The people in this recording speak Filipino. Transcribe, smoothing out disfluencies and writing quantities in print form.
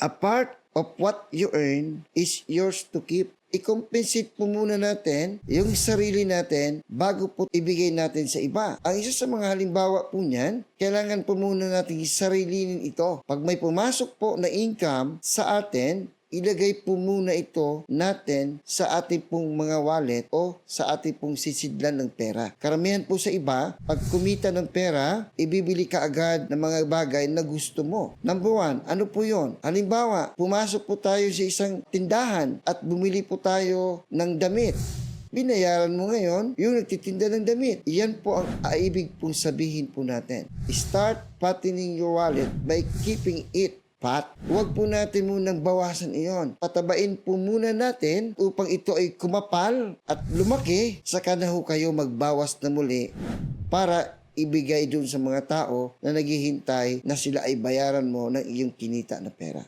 A part of what you earn is yours to keep. I-compensate po muna natin yung sarili natin bago po ibigay natin sa iba. Ang isa sa mga halimbawa po niyan, kailangan po muna natin sarilinin ito. Pag may pumasok po na income sa atin, ilagay po muna ito natin sa ating pong mga wallet o sa ating pong sisidlan ng pera. Karamihan po sa iba, pag kumita ng pera, ibibili ka agad ng mga bagay na gusto mo. Number one, ano po yon? Halimbawa, pumasok po tayo sa isang tindahan at bumili po tayo ng damit. Binayaran mo ngayon yung nagtitinda ng damit. Iyan po ang aibig pong sabihin po natin. Start fattening your wallet by keeping it fat. Huwag po natin munang bawasan iyon. Patabain po muna natin upang ito ay kumapal at lumaki. Saka na ho kayo magbawas na muli para ibigay dun sa mga tao na naghihintay na sila ay bayaran mo ng iyong kinita na pera.